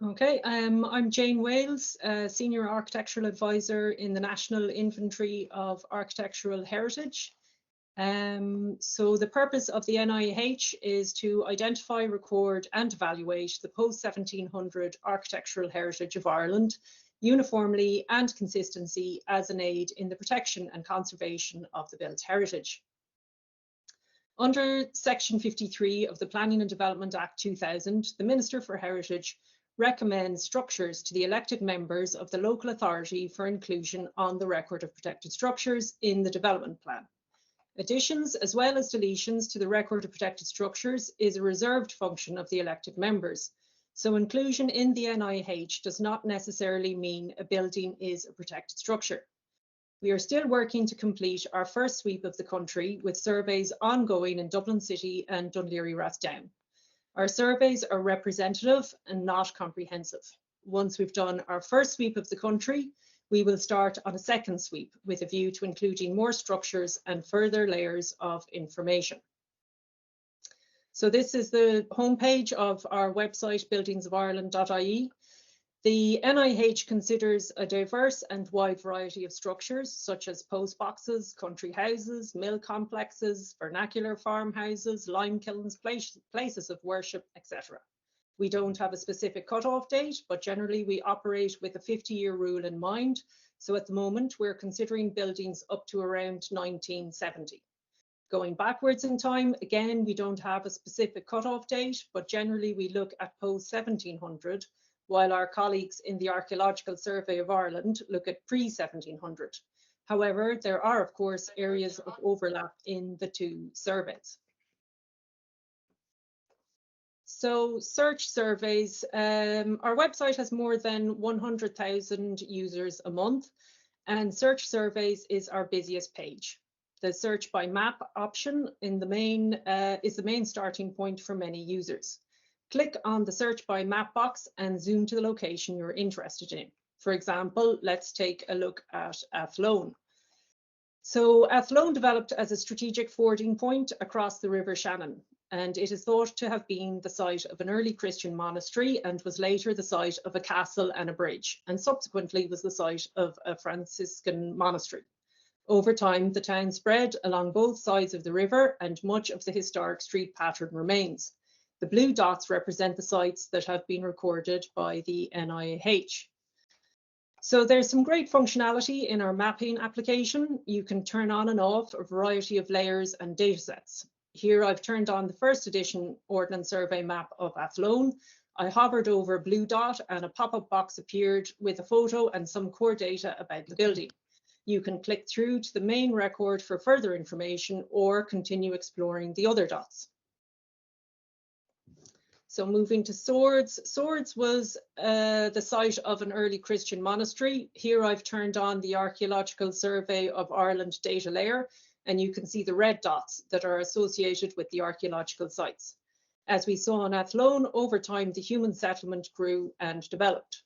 Okay, I'm Jane Wales, Senior Architectural Advisor in the National Inventory of Architectural Heritage. So the purpose of the NIH is to identify, record and evaluate the post-1700 architectural heritage of Ireland uniformly and consistency as an aid in the protection and conservation of the built heritage. Under Section 53 of the Planning and Development Act 2000, the Minister for Heritage recommends structures to the elected members of the local authority for inclusion on the record of protected structures in the development plan. Additions as well as deletions to the record of protected structures is a reserved function of the elected members. So inclusion in the NIH does not necessarily mean a building is a protected structure. We are still working to complete our first sweep of the country with surveys ongoing in Dublin City and Dún Laoghaire-Rathdown. Our surveys are representative and not comprehensive. Once we've done our first sweep of the country, we will start on a second sweep with a view to including more structures and further layers of information. So this is the homepage of our website, buildingsofireland.ie. The NIH considers a diverse and wide variety of structures, such as post boxes, country houses, mill complexes, vernacular farmhouses, lime kilns, places of worship, etc. We don't have a specific cutoff date, but generally we operate with a 50-year rule in mind. So at the moment, we're considering buildings up to around 1970. Going backwards in time, again, we don't have a specific cutoff date, but generally we look at post-1700, while our colleagues in the Archaeological Survey of Ireland look at pre-1700. However, there are, of course, areas of overlap in the two surveys. So search surveys, our website has more than 100,000 users a month, and search surveys is our busiest page. The search by map option in the main is the main starting point for many users. Click on the search by map box and zoom to the location you're interested in. For example, let's take a look at Athlone. So Athlone developed as a strategic fording point across the River Shannon, and it is thought to have been the site of an early Christian monastery and was later the site of a castle and a bridge, and subsequently was the site of a Franciscan monastery. Over time, the town spread along both sides of the river and much of the historic street pattern remains. The blue dots represent the sites that have been recorded by the NIH. So there's some great functionality in our mapping application. You can turn on and off a variety of layers and datasets. Here I've turned on the first edition Ordnance Survey map of Athlone. I hovered over a blue dot and a pop-up box appeared with a photo and some core data about the building. You can click through to the main record for further information or continue exploring the other dots. So moving to Swords. Swords was the site of an early Christian monastery. Here I've turned on the Archaeological Survey of Ireland data layer, and you can see the red dots that are associated with the archaeological sites. As we saw in Athlone, over time the human settlement grew and developed.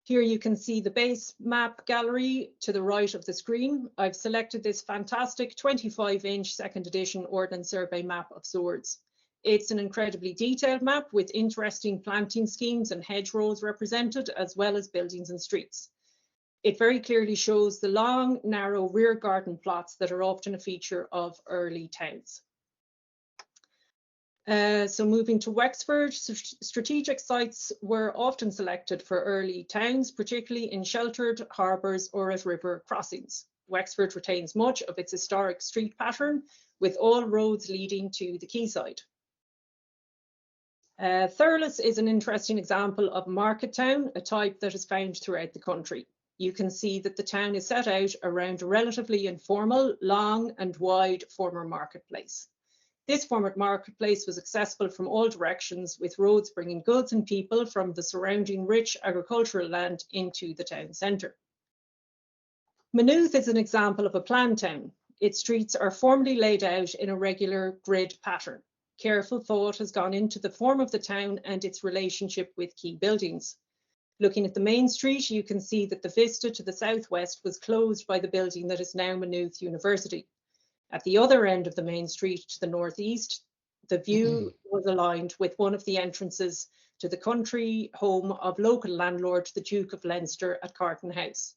Here you can see the base map gallery to the right of the screen. I've selected this fantastic 25-inch second edition Ordnance Survey map of Swords. It's an incredibly detailed map with interesting planting schemes and hedgerows represented, as well as buildings and streets. It very clearly shows the long, narrow rear garden plots that are often a feature of early towns. So moving to Wexford, strategic sites were often selected for early towns, particularly in sheltered harbours or at river crossings. Wexford retains much of its historic street pattern, with all roads leading to the quayside. Thurles is an interesting example of market town, a type that is found throughout the country. You can see that the town is set out around a relatively informal, long and wide former marketplace. This former marketplace was accessible from all directions, with roads bringing goods and people from the surrounding rich agricultural land into the town centre. Maynooth is an example of a planned town. Its streets are formally laid out in a regular grid pattern. Careful thought has gone into the form of the town and its relationship with key buildings. Looking at the main street, you can see that the vista to the southwest was closed by the building that is now Maynooth University. At the other end of the main street to the northeast, the view was aligned with one of the entrances to the country home of local landlord, the Duke of Leinster at Carton House.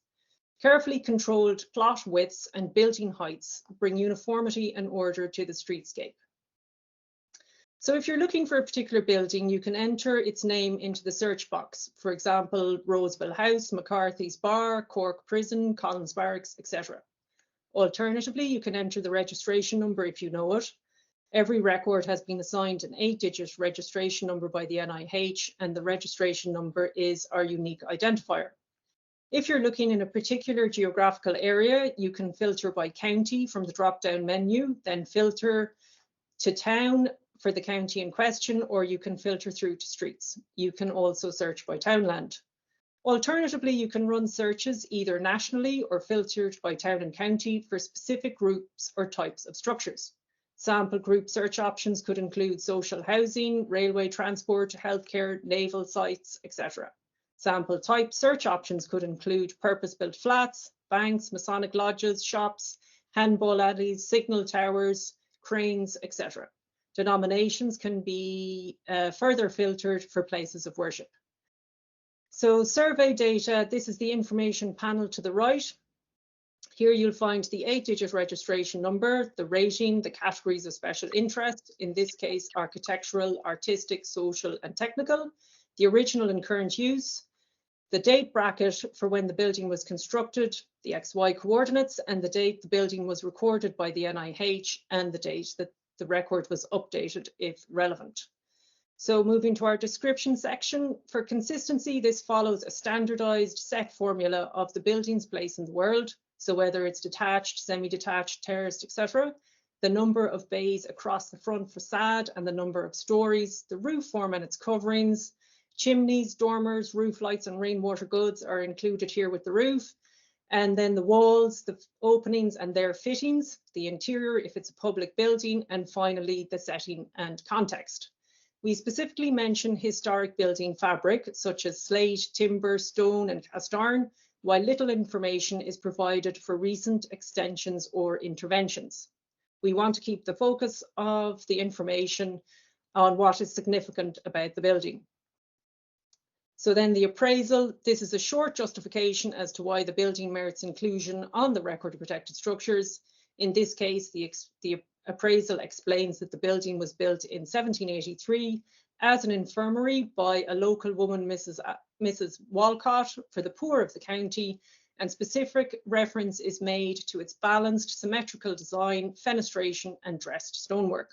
Carefully controlled plot widths and building heights bring uniformity and order to the streetscape. So if you're looking for a particular building, you can enter its name into the search box. For example, Roseville House, McCarthy's Bar, Cork Prison, Collins Barracks, etc. Alternatively, you can enter the registration number if you know it. Every record has been assigned an 8-digit registration number by the NIH, and the registration number is our unique identifier. If you're looking in a particular geographical area, you can filter by county from the drop-down menu, then filter to town for the county in question, or you can filter through to streets. You can also search by townland. Alternatively, you can run searches either nationally or filtered by town and county for specific groups or types of structures. Sample group search options could include social housing, railway transport, healthcare, naval sites, etc. Sample type search options could include purpose-built flats, banks, Masonic lodges, shops, handball alleys, signal towers, cranes, etc. Denominations can be further filtered for places of worship. So survey data, this is the information panel to the right. Here you'll find the 8-digit registration number, the rating, the categories of special interest, in this case, architectural, artistic, social, and technical, the original and current use, the date bracket for when the building was constructed, the XY coordinates, and the date the building was recorded by the NIH, and the date that the record was updated if relevant. So moving to our description section, for consistency, this follows a standardized set formula of the building's place in the world. So whether it's detached, semi-detached, terraced, etc., the number of bays across the front facade and the number of stories, the roof form and its coverings, chimneys, dormers, roof lights and rainwater goods are included here with the roof. And then the walls, the openings and their fittings, the interior if it's a public building, and finally the setting and context. We specifically mention historic building fabric such as slate, timber, stone and cast iron, while little information is provided for recent extensions or interventions. We want to keep the focus of the information on what is significant about the building. So then the appraisal, this is a short justification as to why the building merits inclusion on the record of protected structures. In this case, the appraisal explains that the building was built in 1783 as an infirmary by a local woman, Mrs. Walcott, for the poor of the county, and specific reference is made to its balanced, symmetrical design, fenestration, and dressed stonework.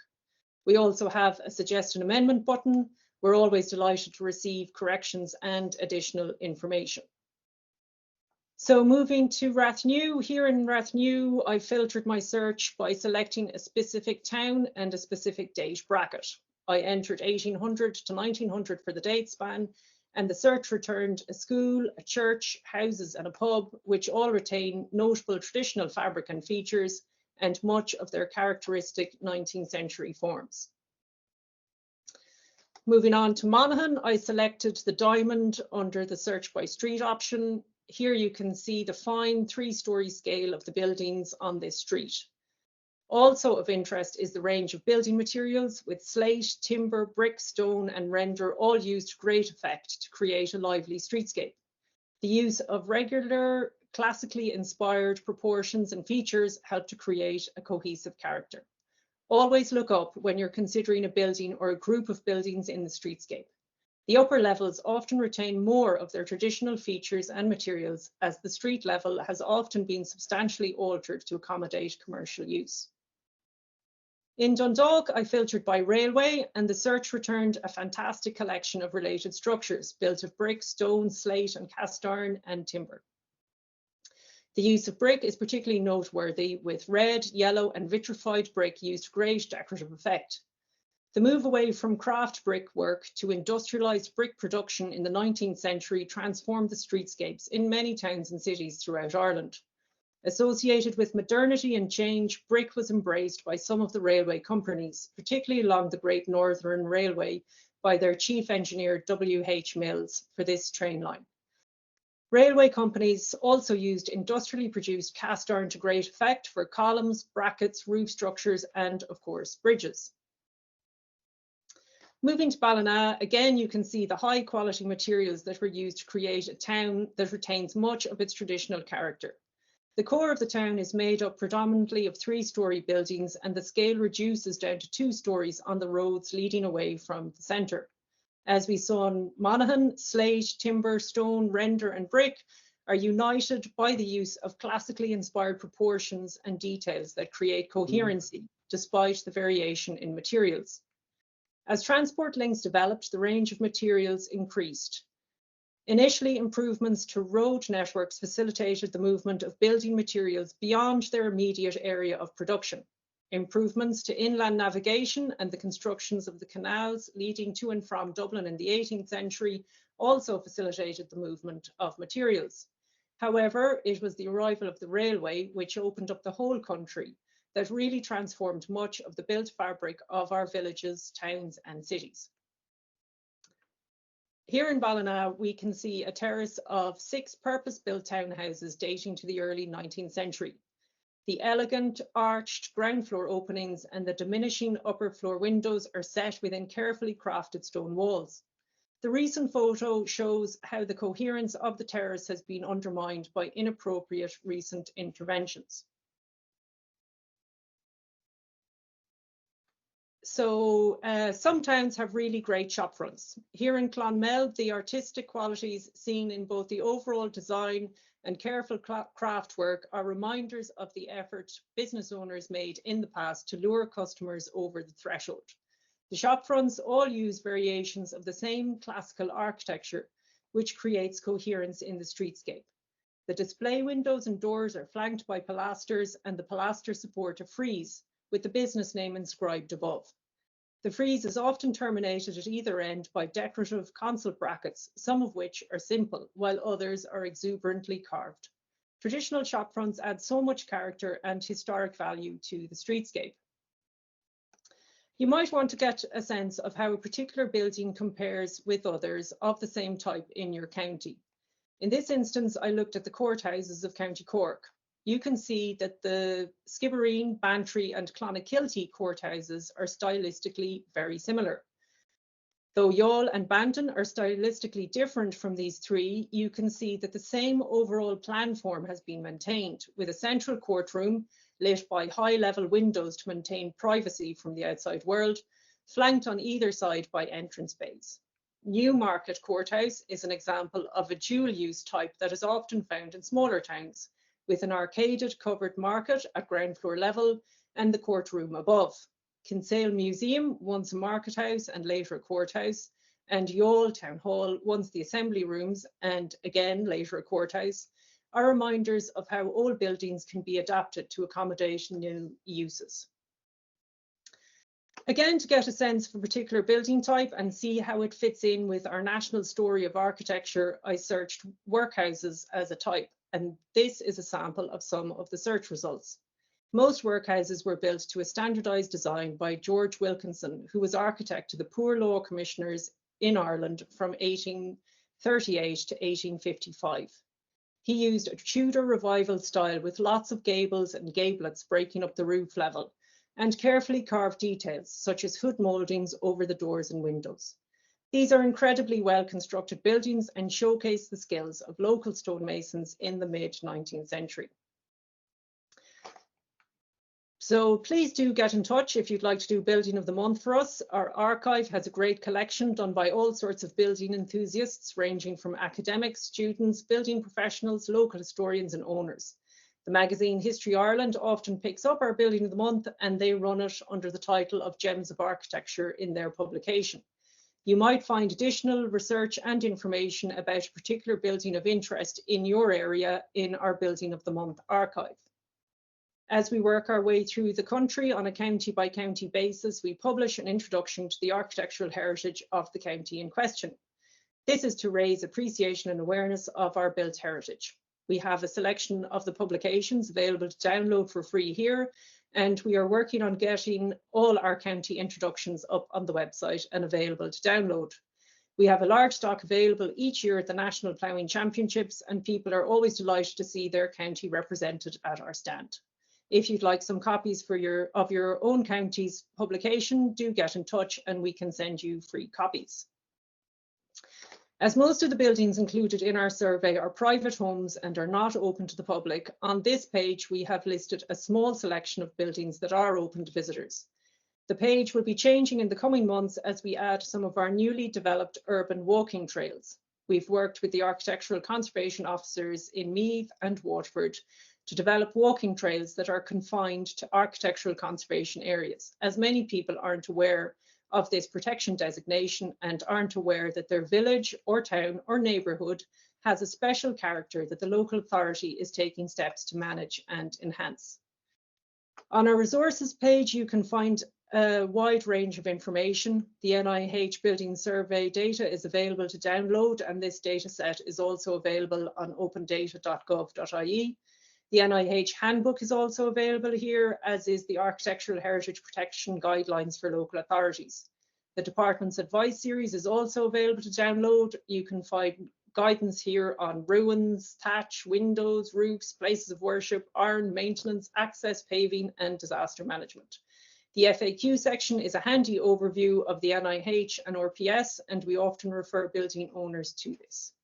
We also have a suggest an amendment button. We're always delighted to receive corrections and additional information. So moving to Rathnew, here in Rathnew, I filtered my search by selecting a specific town and a specific date bracket. I entered 1800 to 1900 for the date span, and the search returned a school, a church, houses and a pub, which all retain notable traditional fabric and features and much of their characteristic 19th century forms. Moving on to Monaghan, I selected the diamond under the search by street option. Here you can see the fine 3-story scale of the buildings on this street. Also of interest is the range of building materials, with slate, timber, brick, stone and render all used to great effect to create a lively streetscape. The use of regular, classically inspired proportions and features help to create a cohesive character. Always look up when you're considering a building or a group of buildings in the streetscape. The upper levels often retain more of their traditional features and materials, as the street level has often been substantially altered to accommodate commercial use. In Dundalk, I filtered by railway, and the search returned a fantastic collection of related structures built of brick, stone, slate and cast iron and timber. The use of brick is particularly noteworthy, with red, yellow and vitrified brick used to great decorative effect. The move away from craft brickwork to industrialised brick production in the 19th century transformed the streetscapes in many towns and cities throughout Ireland. Associated with modernity and change, brick was embraced by some of the railway companies, particularly along the Great Northern Railway by their chief engineer W.H. Mills for this train line. Railway companies also used industrially produced cast iron to great effect for columns, brackets, roof structures, and of course, bridges. Moving to Ballina, again, you can see the high quality materials that were used to create a town that retains much of its traditional character. The core of the town is made up predominantly of 3-storey buildings, and the scale reduces down to 2 stories on the roads leading away from the centre. As we saw in Monaghan, slate, timber, stone, render and brick are united by the use of classically inspired proportions and details that create coherency, despite the variation in materials. As transport links developed, the range of materials increased. Initially, improvements to road networks facilitated the movement of building materials beyond their immediate area of production. Improvements to inland navigation and the constructions of the canals leading to and from Dublin in the 18th century also facilitated the movement of materials. However, it was the arrival of the railway, which opened up the whole country, that really transformed much of the built fabric of our villages, towns and cities. Here in Ballina, we can see a terrace of 6 purpose-built townhouses dating to the early 19th century. The elegant arched ground floor openings and the diminishing upper floor windows are set within carefully crafted stone walls. The recent photo shows how the coherence of the terrace has been undermined by inappropriate recent interventions. So some towns have really great shop fronts. Here in Clonmel, the artistic qualities seen in both the overall design and careful craft work are reminders of the effort business owners made in the past to lure customers over the threshold. The shop fronts all use variations of the same classical architecture, which creates coherence in the streetscape. The display windows and doors are flanked by pilasters, and the pilasters support a frieze with the business name inscribed above. The frieze is often terminated at either end by decorative console brackets, some of which are simple, while others are exuberantly carved. Traditional shop fronts add so much character and historic value to the streetscape. You might want to get a sense of how a particular building compares with others of the same type in your county. In this instance, I looked at the courthouses of County Cork. You can see that the Skibbereen, Bantry and Clonakilty courthouses are stylistically very similar. Though Youghal and Bandon are stylistically different from these 3, you can see that the same overall plan form has been maintained, with a central courtroom lit by high-level windows to maintain privacy from the outside world, flanked on either side by entrance bays. Newmarket Courthouse is an example of a dual-use type that is often found in smaller towns, with an arcaded covered market at ground floor level and the courtroom above. Kinsale Museum, once a market house and later a courthouse, and Youghal Town Hall, once the assembly rooms and again later a courthouse, are reminders of how old buildings can be adapted to accommodate new uses. Again, to get a sense of a particular building type and see how it fits in with our national story of architecture, I searched workhouses as a type, and this is a sample of some of the search results. Most workhouses were built to a standardised design by George Wilkinson, who was architect to the Poor Law Commissioners in Ireland from 1838 to 1855. He used a Tudor revival style with lots of gables and gablets breaking up the roof level, and carefully carved details such as hood mouldings over the doors and windows. These are incredibly well constructed buildings and showcase the skills of local stonemasons in the mid-19th century. So please do get in touch if you'd like to do Building of the Month for us. Our archive has a great collection done by all sorts of building enthusiasts, ranging from academics, students, building professionals, local historians and owners. The magazine History Ireland often picks up our Building of the Month, and they run it under the title of Gems of Architecture in their publication. You might find additional research and information about a particular building of interest in your area in our Building of the Month archive. As we work our way through the country on a county by county basis, we publish an introduction to the architectural heritage of the county in question. This is to raise appreciation and awareness of our built heritage. We have a selection of the publications available to download for free here, and we are working on getting all our county introductions up on the website and available to download. We have a large stock available each year at the National Ploughing Championships, and people are always delighted to see their county represented at our stand. If you'd like some copies of your own county's publication, do get in touch and we can send you free copies. As most of the buildings included in our survey are private homes and are not open to the public, on this page we have listed a small selection of buildings that are open to visitors. The page will be changing in the coming months as we add some of our newly developed urban walking trails. We've worked with the architectural conservation officers in Meath and Waterford to develop walking trails that are confined to architectural conservation areas, as many people aren't aware of this protection designation and aren't aware that their village or town or neighbourhood has a special character that the local authority is taking steps to manage and enhance. On our resources page, you can find a wide range of information. The NIH building survey data is available to download, and this data set is also available on opendata.gov.ie. The NIH handbook is also available here, as is the Architectural Heritage Protection Guidelines for local authorities. The department's advice series is also available to download. You can find guidance here on ruins, thatch, windows, roofs, places of worship, iron maintenance, access, paving, and disaster management. The FAQ section is a handy overview of the NIH and RPS, and we often refer building owners to this.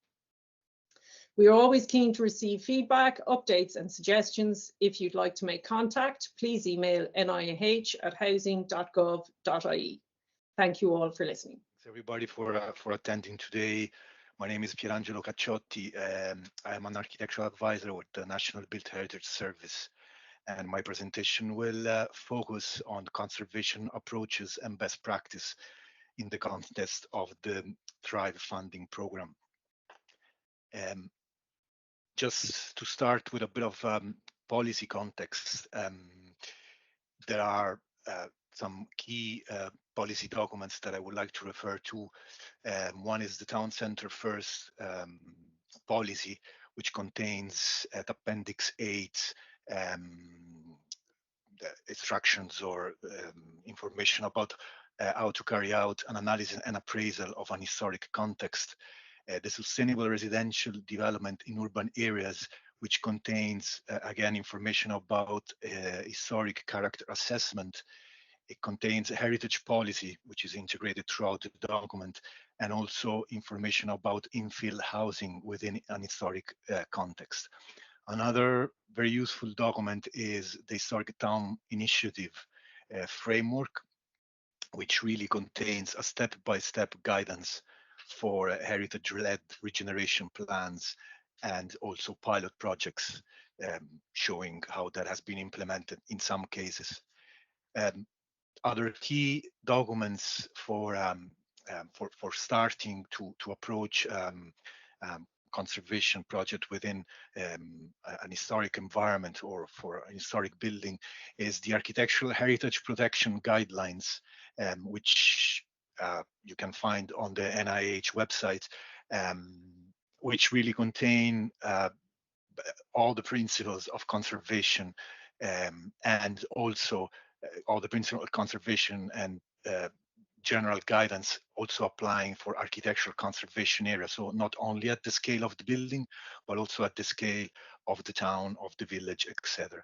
We are always keen to receive feedback, updates and suggestions. If you'd like to make contact, please email nih@housing.gov.ie. Thank you all for listening. Thanks everybody for attending today. My name is Pierangelo Cacciotti. I am an architectural advisor with the National Built Heritage Service, and my presentation will focus on conservation approaches and best practice in the context of the Thrive funding program. Just to start with a bit of policy context, there are some key policy documents that I would like to refer to. One is the Town Center First policy, which contains at Appendix 8 instructions or information about how to carry out an analysis and appraisal of an historic context. The sustainable residential development in urban areas, which contains, again, information about historic character assessment. It contains a heritage policy, which is integrated throughout the document, and also information about infill housing within an historic context. Another very useful document is the Historic Town Initiative framework, which really contains a step-by-step guidance for heritage-led regeneration plans and also pilot projects, showing how that has been implemented in some cases. Other key documents for starting to approach conservation project within an historic environment or for an historic building is the Architectural Heritage Protection Guidelines, which you can find on the NIH website, which really contain all the principles of conservation and also all the principles of conservation and general guidance also applying for architectural conservation areas. So not only at the scale of the building, but also at the scale of the town, of the village, etc.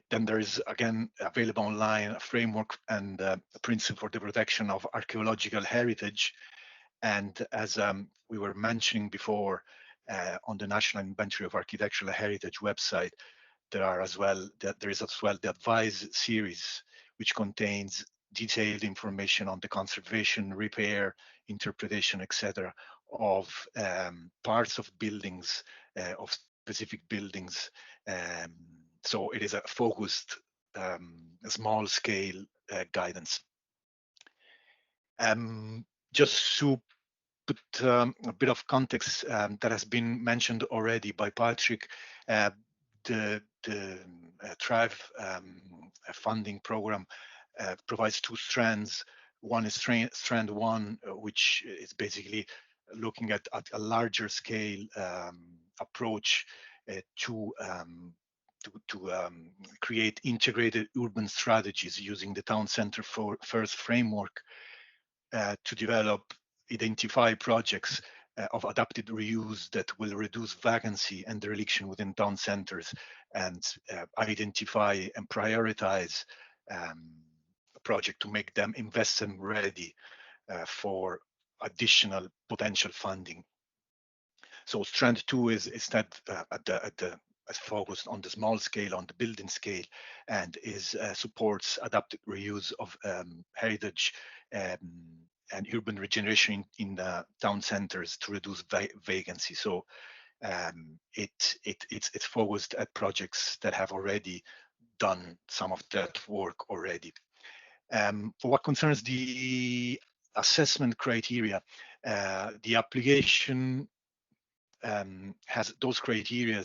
Then there is, again, available online a framework and a principle for the protection of archaeological heritage. And as we were mentioning before, on the National Inventory of Architectural Heritage website, there is as well the advice series, which contains detailed information on the conservation, repair, interpretation, etc., of parts of buildings, of specific buildings. So it is a focused, small-scale guidance. Just to put a bit of context that has been mentioned already by Patrick, the Thrive funding program provides two strands. One is strand one, which is basically looking at a larger scale approach to create integrated urban strategies using the Town Center First framework to identify projects of adapted reuse that will reduce vacancy and dereliction within town centers and identify and prioritize a project to make them investment ready for additional potential funding. So strand two is that is focused on the small scale, on the building scale, and is supports adaptive reuse of heritage and urban regeneration in the town centers to reduce vacancy. So it's focused at projects that have already done some of that work already. For what concerns the assessment criteria, the application has those criteria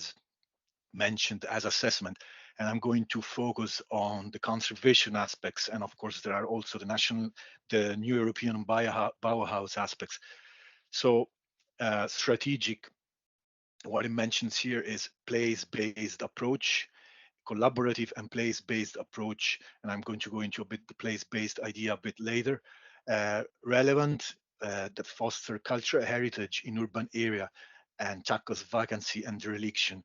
mentioned as assessment, and I'm going to focus on the conservation aspects, and of course there are also the new European Bauhaus aspects. So strategic, what it mentions here is place-based approach, collaborative and place-based approach, and I'm going to go into a bit the place-based idea a bit later. Relevant, that foster cultural heritage in urban area and tackles vacancy and dereliction.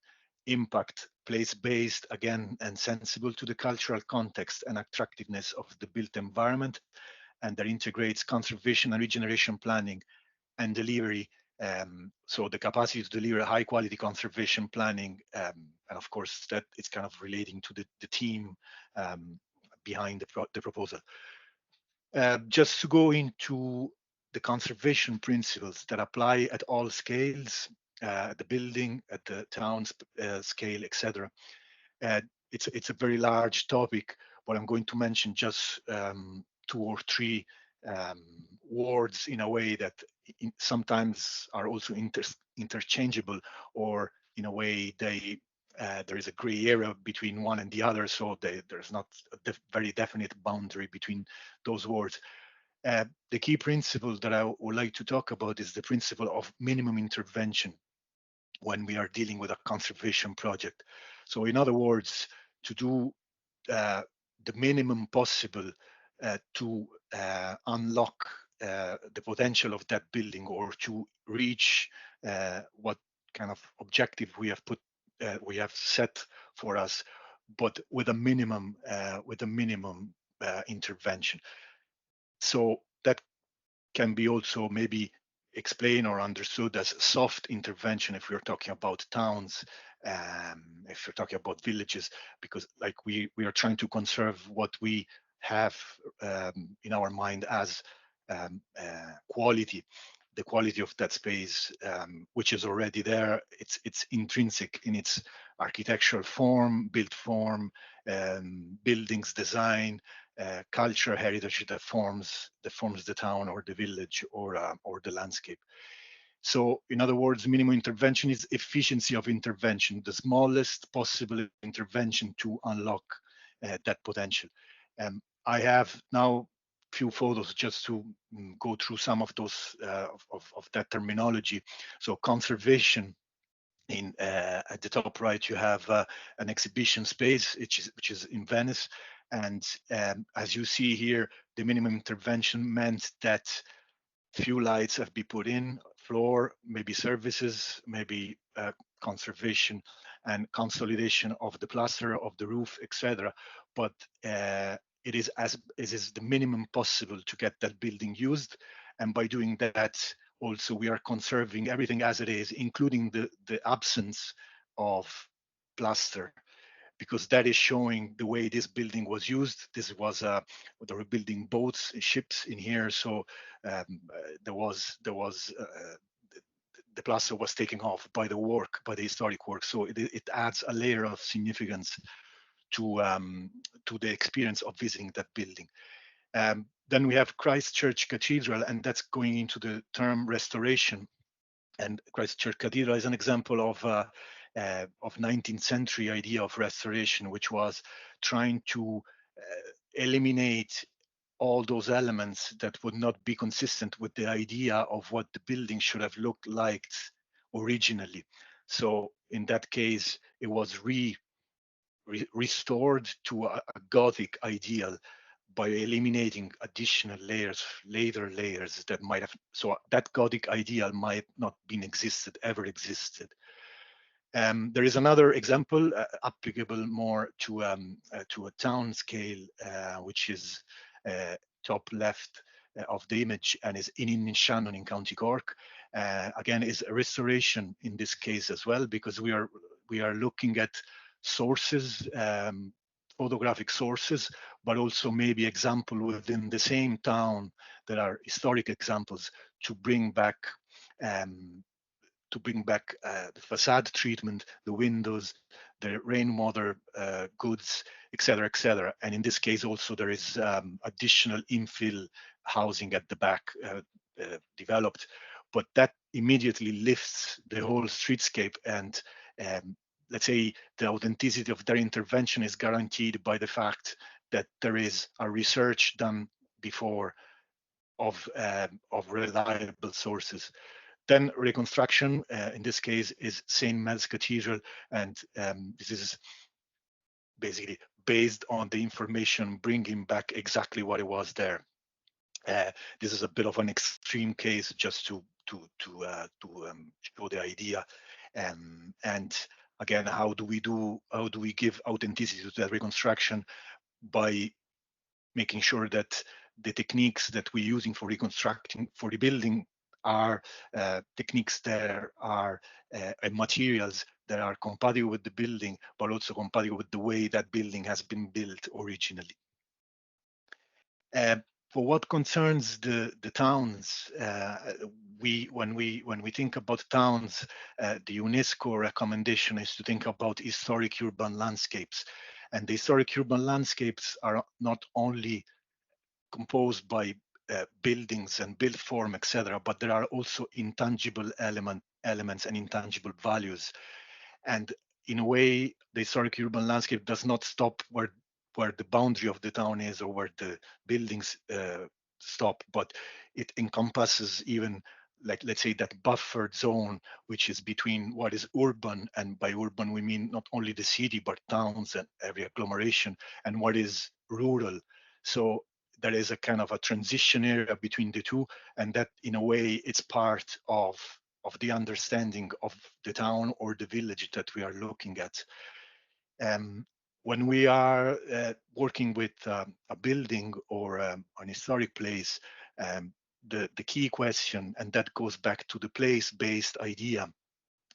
Impact, place-based again and sensible to the cultural context and attractiveness of the built environment, and that integrates conservation and regeneration planning and delivery. So the capacity to deliver high quality conservation planning, and of course that it's kind of relating to the team behind the proposal. Just to go into the conservation principles that apply at all scales, at the building, at the town scale, etc. It's a very large topic, but I'm going to mention just two or three words in a way that sometimes are also interchangeable, or in a way they there is a gray area between one and the other, so there's not a very definite boundary between those words. The key principle that I would like to talk about is the principle of minimum intervention when we are dealing with a conservation project. So in other words, to do the minimum possible to unlock the potential of that building, or to reach what kind of objective we have set for us, but with a minimum intervention. So that can be also maybe explained or understood as soft intervention if we're talking about towns, if you're talking about villages, because like we are trying to conserve what we have in our mind as quality, the quality of that space, which is already there. It's intrinsic in its architectural form, built form, buildings design, cultural heritage that forms the town or the village or the landscape. So in other words, minimum intervention is efficiency of intervention, the smallest possible intervention to unlock that potential. I have now few photos just to go through some of those of that terminology. So conservation, in at the top right you have an exhibition space which is in Venice, and as you see here, the minimum intervention meant that few lights have been put in, floor, maybe services, maybe conservation and consolidation of the plaster of the roof, etc. But it is the minimum possible to get that building used, and by doing that, also we are conserving everything as it is, including the absence of plaster, because that is showing the way this building was used. This was they were building boats, ships in here, so there was the plaster was taken off by the historic work. So it adds a layer of significance to the experience of visiting that building. Then we have Christchurch Cathedral, and that's going into the term restoration. And Christchurch Cathedral is an example of 19th century idea of restoration, which was trying to eliminate all those elements that would not be consistent with the idea of what the building should have looked like originally. So in that case, it was restored to a Gothic ideal, by eliminating additional layers, later layers that might have, so that Gothic ideal might not been ever existed. There is another example applicable more to a town scale, which is top left of the image, and is in Shannon in County Cork. Again, is a restoration in this case as well, because we are looking at sources, photographic sources, but also maybe example within the same town that are historic examples to bring back the facade treatment, the windows, the rainwater goods, etc., etc. And in this case, also there is additional infill housing at the back developed, but that immediately lifts the whole streetscape. And let's say the authenticity of their intervention is guaranteed by the fact that there is a research done before of reliable sources. Then reconstruction, in this case, is St. Mel's Cathedral, and this is basically based on the information, bringing back exactly what it was there. This is a bit of an extreme case, just to show the idea. And again, how do we give authenticity to that reconstruction? By making sure that the techniques that we're using for reconstructing, for rebuilding, are techniques that are and materials that are compatible with the building, but also compatible with the way that building has been built originally. For what concerns the towns, when we think about towns, the UNESCO recommendation is to think about historic urban landscapes, and the historic urban landscapes are not only composed by buildings and built form, etc., but there are also intangible elements and intangible values. And in a way, the historic urban landscape does not stop where the boundary of the town is, or where the buildings stop, but it encompasses even, like, let's say, that buffered zone, which is between what is urban, and by urban we mean not only the city, but towns and every agglomeration, and what is rural. So there is a kind of a transition area between the two, and that in a way it's part of the understanding of the town or the village that we are looking at. When we are working with a building or an historic place, the key question, and that goes back to the place-based idea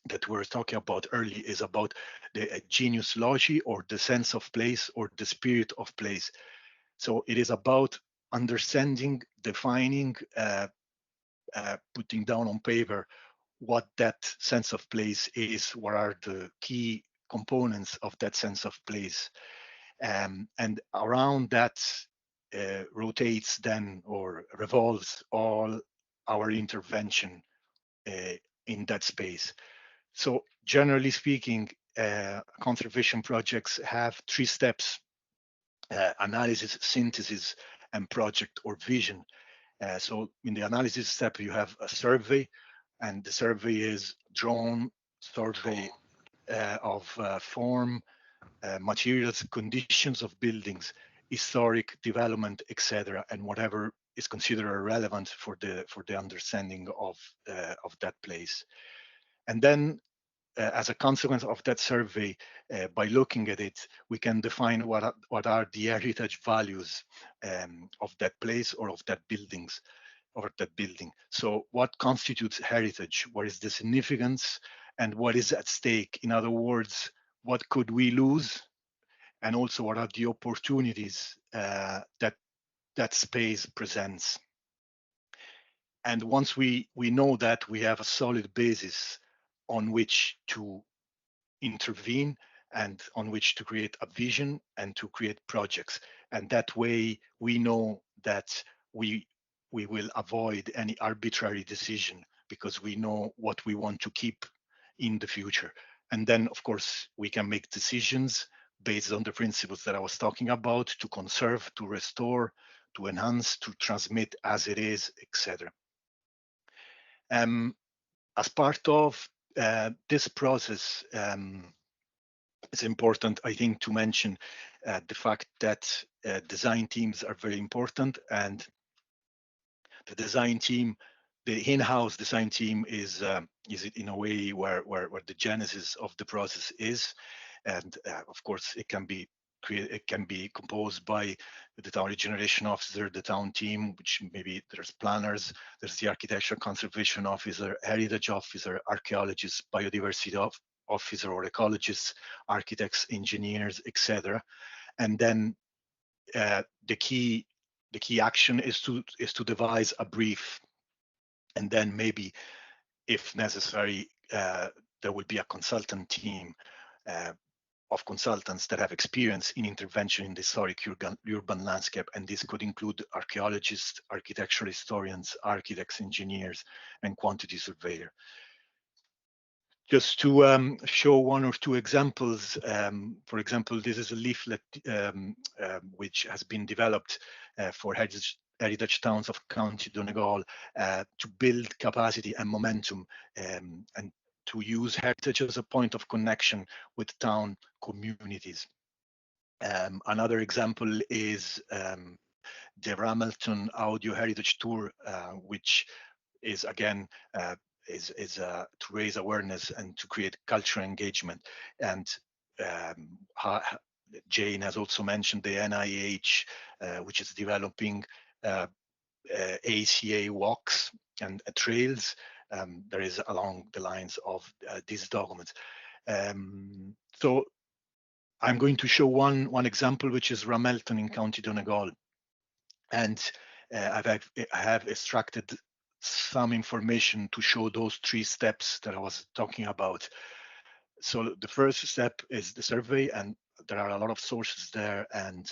that we were talking about earlier, is about the genius loci, or the sense of place, or the spirit of place. So it is about understanding, defining, putting down on paper what that sense of place is, what are the key components of that sense of place. And around that rotates then, or revolves, all our intervention in that space. So generally speaking, conservation projects have 3 steps: analysis, synthesis, and project or vision. So in the analysis step, you have a survey, and the survey is drawn survey of form, materials, conditions of buildings, historic development, etc., and whatever is considered relevant for the understanding of that place. And then, as a consequence of that survey, by looking at it, we can define what are the heritage values of that place, or of that buildings, or that building. So what constitutes heritage? What is the significance, and what is at stake? In other words, what could we lose? And also, what are the opportunities that space presents? And once we know that, we have a solid basis on which to intervene, and on which to create a vision and to create projects. And that way we know that we will avoid any arbitrary decision, because we know what we want to keep in the future. And then, of course, we can make decisions based on the principles that I was talking about: to conserve, to restore, to enhance, to transmit as it is, etc. As part of this process, it's important, I think, to mention the fact that design teams are very important, and the design team, the in-house design team, is it in a way where the genesis of the process is, and of course it can be it can be composed by the town regeneration officer, the town team, which maybe there's planners, there's the architecture conservation officer, heritage officer, archaeologists, biodiversity officer or ecologists, architects, engineers, etc. And then the key action is to devise a brief, and then maybe, if necessary, there will be a consultant team uh, of consultants that have experience in intervention in the historic urban landscape, and this could include archaeologists, architectural historians, architects, engineers, and quantity surveyor. Just to show one or two examples, for example, this is a leaflet which has been developed for heritage towns of County Donegal to build capacity and momentum, and to use heritage as a point of connection with town communities. Another example is the Ramelton Audio Heritage Tour, which is again to raise awareness and to create cultural engagement. And Jane has also mentioned the NIH, which is developing ACA walks and trails. There is along the lines of these documents. So I'm going to show one example, which is Ramelton in County Donegal. And I have extracted some information to show those 3 steps that I was talking about. So the first step is the survey, and there are a lot of sources there, and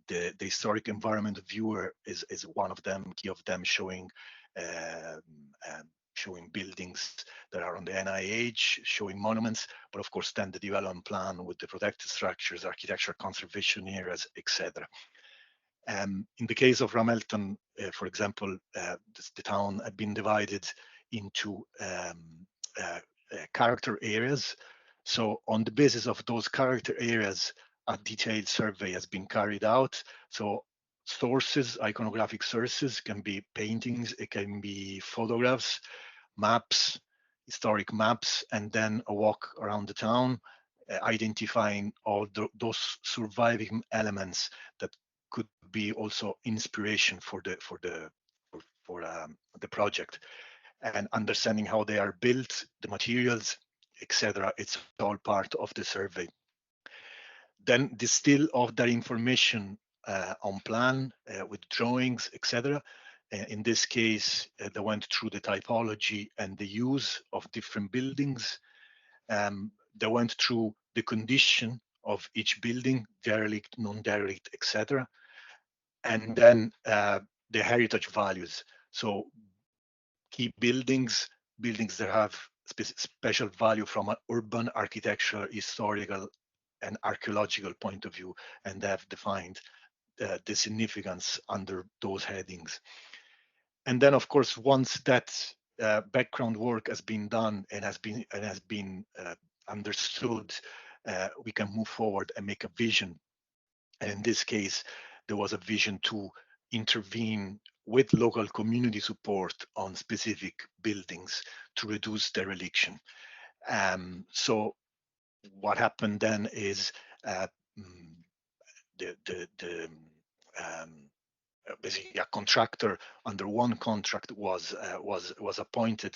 the historic environment viewer is one of them, key of them, showing showing buildings that are on the NIH, showing monuments, but of course then the development plan with the protected structures, architecture conservation areas, etc. In the case of Ramelton, for example, the town had been divided into character areas. So on the basis of those character areas, a detailed survey has been carried out. So sources, iconographic sources, can be paintings, it can be photographs, maps, historic maps, and then a walk around the town, identifying all those surviving elements that could be also inspiration for the project, and understanding how they are built, the materials, etc. It's all part of the survey. Then distill of that information on plan with drawings, etc. In this case, they went through the typology and the use of different buildings. They went through the condition of each building, derelict, non-derelict, etc. And then the heritage values. So key buildings that have special value from an urban, architectural, historical, and archaeological point of view, and they have defined the significance under those headings. And then, of course, once that background work has been done and has been understood, we can move forward and make a vision. And in this case, there was a vision to intervene with local community support on specific buildings to reduce dereliction. So what happened then is basically a contractor under one contract was appointed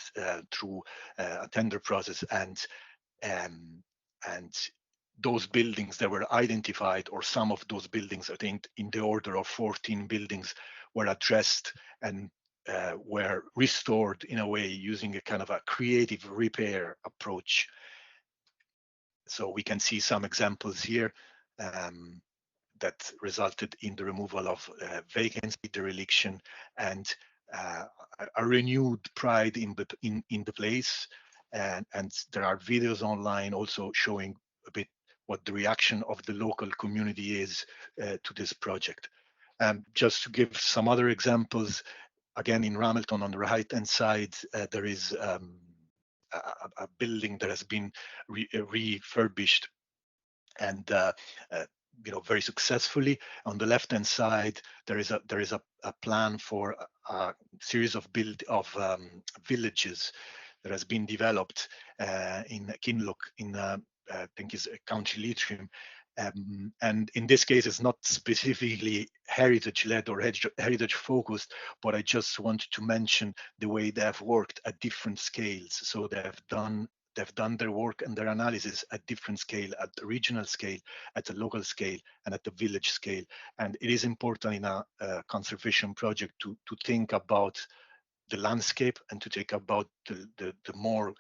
through a tender process, and those buildings that were identified, or some of those buildings, I think in the order of 14 buildings, were addressed and were restored in a way using a kind of a creative repair approach. So we can see some examples here that resulted in the removal of vacancy, dereliction, and a renewed pride in the place. And there are videos online also showing a bit what the reaction of the local community is to this project. Just to give some other examples, again in Ramelton on the right-hand side, there is a building that has been refurbished and very successfully. On the left-hand side, there is a plan for a series of villages that has been developed in Kinloch in I think is County Leitrim. And in this case, it's not specifically heritage-led or heritage-focused, but I just want to mention the way they have worked at different scales. So they've done their work and their analysis at different scale, at the regional scale, at the local scale, and at the village scale. And it is important in a conservation project to think about the landscape and to think about the more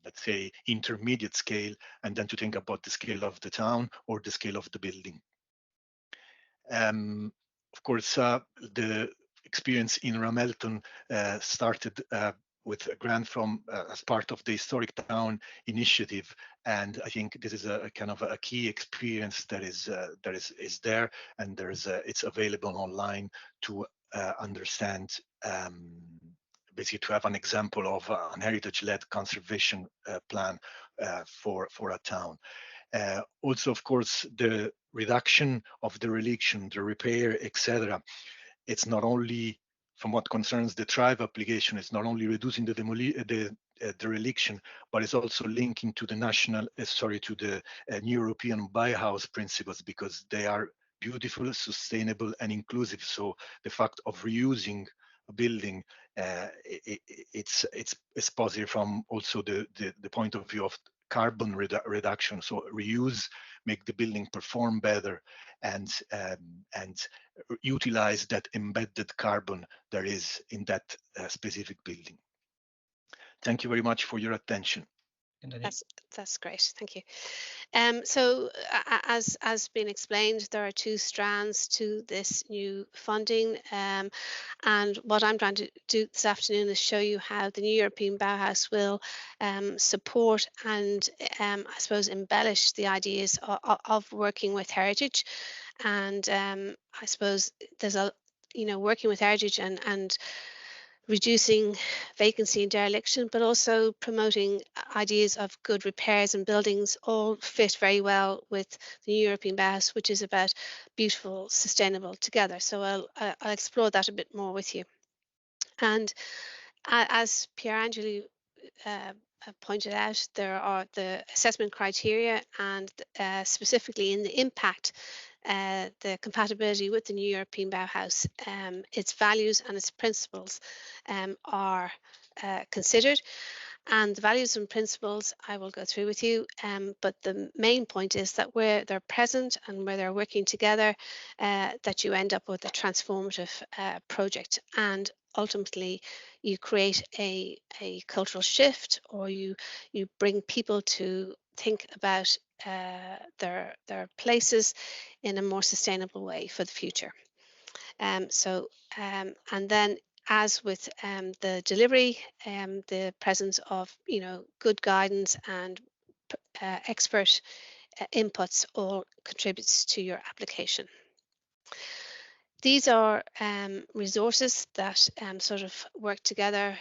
let's say intermediate scale, and then to think about the scale of the town or the scale of the building. Of course, the experience in Ramelton started with a grant from as part of the Historic Town Initiative, and I think this is a kind of a key experience that is there, and it's available online to understand. Basically, to have an example of an heritage-led conservation plan for a town. Also, of course, the reduction of the dereliction, the repair, etc. It's not only, from what concerns the Thrive application, it's not only reducing the dereliction, but it's also linking to the new European Bauhaus principles, because they are beautiful, sustainable, and inclusive. So the fact of reusing a building, it's positive from also the point of view of carbon reduction. So reuse, make the building perform better, and utilize that embedded carbon there is in that specific building. Thank you very much for your attention. That's great, thank you. So as been explained, there are two strands to this new funding, and what I'm trying to do this afternoon is show you how the new European Bauhaus will support and I suppose embellish the ideas of working with heritage. And I suppose there's working with heritage and reducing vacancy and dereliction, but also promoting ideas of good repairs and buildings all fit very well with the European Bauhaus, which is about beautiful, sustainable together. So I'll explore that a bit more with you. And as Pierangeli pointed out, there are the assessment criteria, and specifically in the impact, the compatibility with the new European Bauhaus, its values and its principles are considered. And the values and principles I will go through with you, but the main point is that where they're present and where they're working together, that you end up with a transformative project, and ultimately you create a cultural shift, or you bring people to think about their places in a more sustainable way for the future. And then, as with the delivery, the presence of good guidance and expert inputs all contributes to your application. These are resources that sort of work together,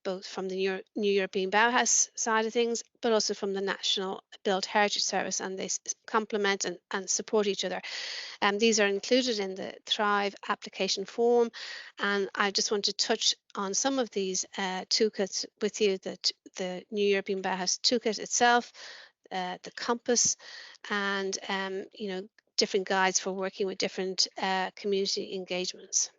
both from the New European Bauhaus side of things, but also from the National Built Heritage Service, and they complement and support each other. These are included in the Thrive application form, and I just want to touch on some of these toolkits with you, the New European Bauhaus toolkit itself, the compass, and different guides for working with different community engagements.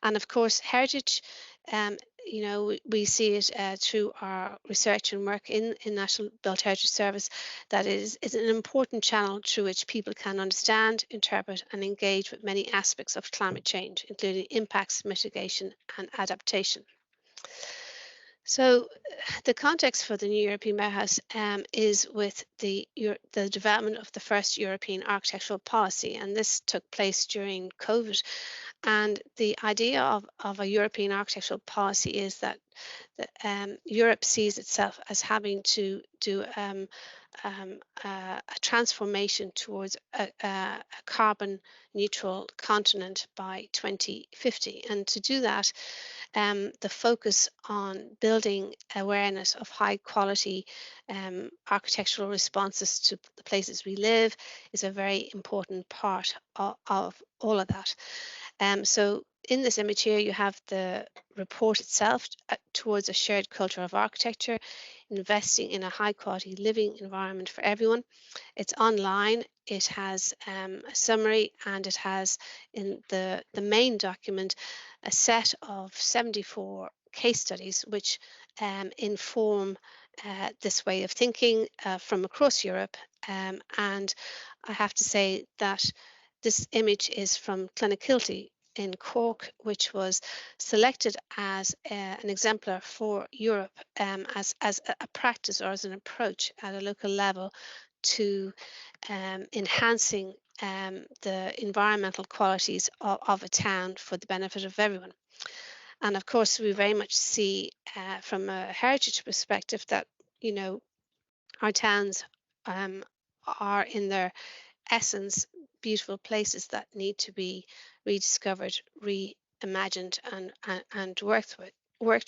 And of course, heritage, we see it through our research and work in National Built Heritage Service, that is an important channel through which people can understand, interpret and engage with many aspects of climate change, including impacts, mitigation and adaptation. So the context for the new European Bauhaus is with the development of the first European architectural policy, and this took place during COVID. And the idea of a European architectural policy is that Europe sees itself as having to do a transformation towards a carbon neutral continent by 2050. And to do that, the focus on building awareness of high quality architectural responses to the places we live is a very important part of all of that. So in this image here, you have the report itself towards a shared culture of architecture, investing in a high quality living environment for everyone. It's online, it has a summary, and it has in the main document a set of 74 case studies which inform this way of thinking from across Europe. And I have to say that this image is from Clonakilty in Cork, which was selected as an exemplar for Europe as a practice or as an approach at a local level to enhancing the environmental qualities of a town for the benefit of everyone. And of course, we very much see from a heritage perspective that, you know, our towns are in their essence beautiful places that need to be rediscovered, reimagined, and worked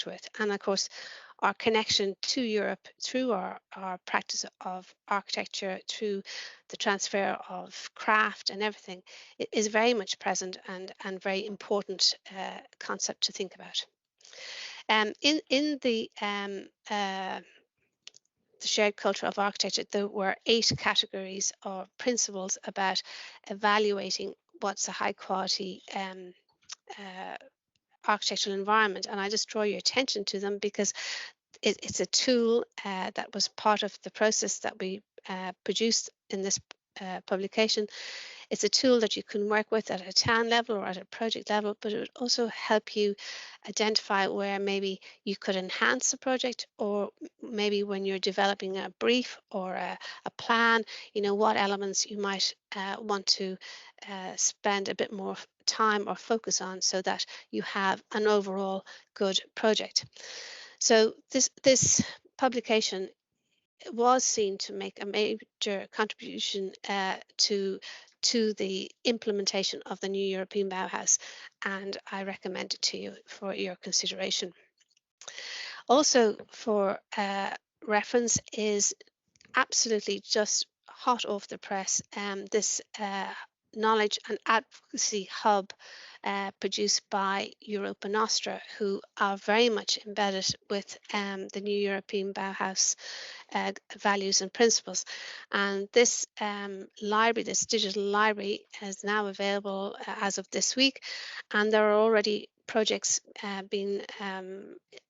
with. And of course, our connection to Europe through our practice of architecture, through the transfer of craft and everything, is very much present and very important concept to think about. In the shared culture of architecture, there were 8 categories or principles about evaluating what's a high quality architectural environment. And I just draw your attention to them because it's a tool that was part of the process that we produced in this publication. It's a tool that you can work with at a town level or at a project level, but it would also help you identify where maybe you could enhance a project, or maybe when you're developing a brief or a plan, you know, what elements you might want to spend a bit more time or focus on so that you have an overall good project. So this publication was seen to make a major contribution to the implementation of the new European Bauhaus, and I recommend it to you for your consideration. Also for reference is absolutely just hot off the press, this knowledge and advocacy hub produced by Europa Nostra, who are very much embedded with the new European Bauhaus values and principles. And this library, this digital library, is now available as of this week, and there are already projects being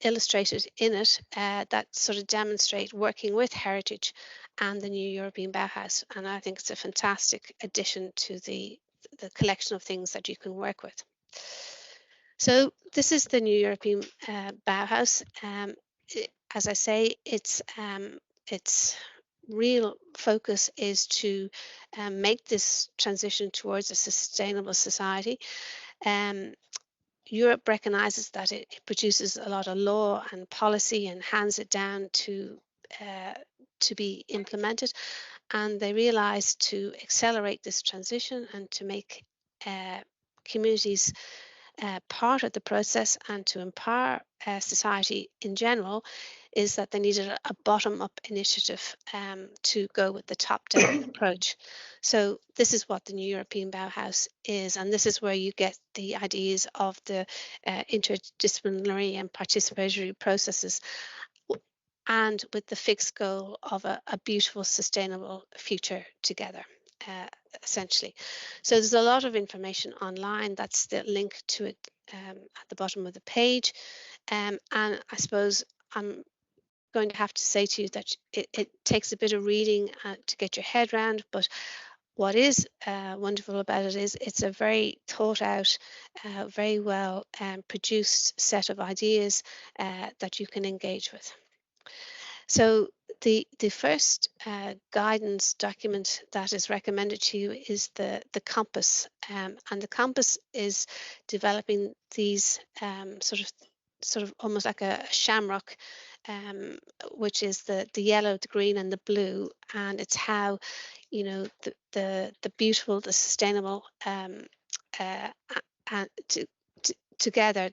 illustrated in it that sort of demonstrate working with heritage and the new European Bauhaus. And I think it's a fantastic addition to the collection of things that you can work with. So this is the new European Bauhaus. As I say, its real focus is to make this transition towards a sustainable society. Europe recognizes that it produces a lot of law and policy and hands it down to be implemented, and they realize to accelerate this transition and to make communities part of the process and to empower society in general, is that they needed a bottom-up initiative to go with the top-down approach. So this is what the new European Bauhaus is, and this is where you get the ideas of the interdisciplinary and participatory processes, and with the fixed goal of a beautiful, sustainable future together. Essentially. So there's a lot of information online. That's the link to it at the bottom of the page. And I suppose I'm going to have to say to you that it takes a bit of reading to get your head around, but what is wonderful about it is it's a very thought out, very well produced set of ideas that you can engage with. So the first guidance document that is recommended to you is the compass, and the compass is developing these sort of sort of almost like a shamrock, which is the yellow, the green, and the blue, and it's how, you know, the beautiful, the sustainable, uh, and together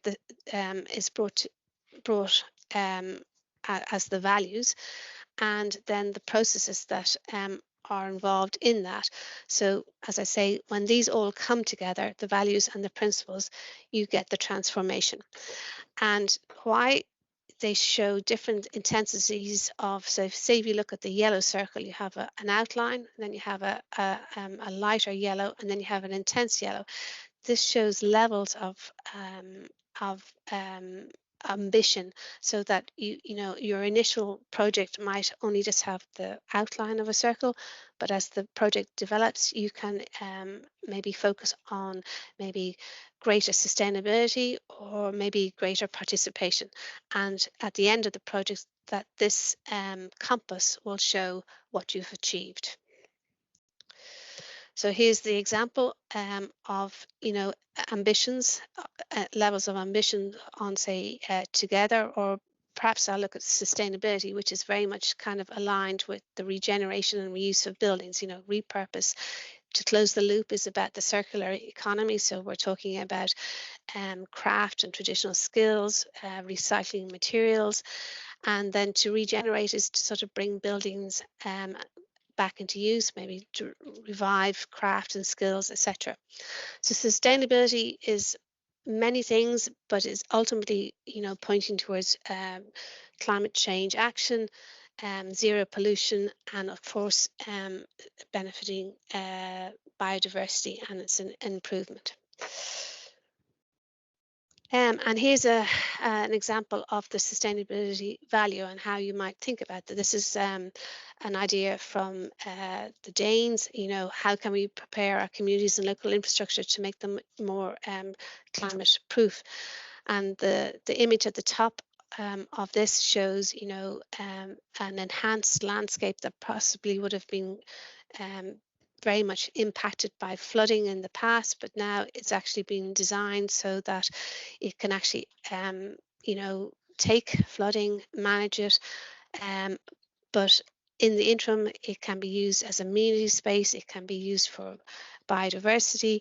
is brought as the values, and then the processes that are involved in that. So, as I say, when these all come together, the values and the principles, you get the transformation. And why they show different intensities of, so say if you look at the yellow circle, you have an outline, then you have a lighter yellow, and then you have an intense yellow. This shows levels of ambition, so that you know your initial project might only just have the outline of a circle, but as the project develops, you can maybe focus on maybe greater sustainability or maybe greater participation, and at the end of the project, that this compass will show what you've achieved. So here's the example of, you know, ambitions, levels of ambition on, say, together, or perhaps I'll look at sustainability, which is very much kind of aligned with the regeneration and reuse of buildings. You know, repurpose. To close the loop is about the circular economy. So we're talking about craft and traditional skills, recycling materials, and then to regenerate is to sort of bring buildings back into use, maybe to revive craft and skills, etc. So sustainability is many things, but is ultimately, you know, pointing towards climate change action, zero pollution, and of course benefiting biodiversity and its an improvement. And here's an example of the sustainability value and how you might think about that. This is an idea from the Danes. You know, how can we prepare our communities and local infrastructure to make them more climate proof? And the image at the top of this shows, you know, an enhanced landscape that possibly would have been very much impacted by flooding in the past, but now it's actually been designed so that it can actually, you know, take flooding, manage it, but in the interim, it can be used as amenity space. It can be used for biodiversity.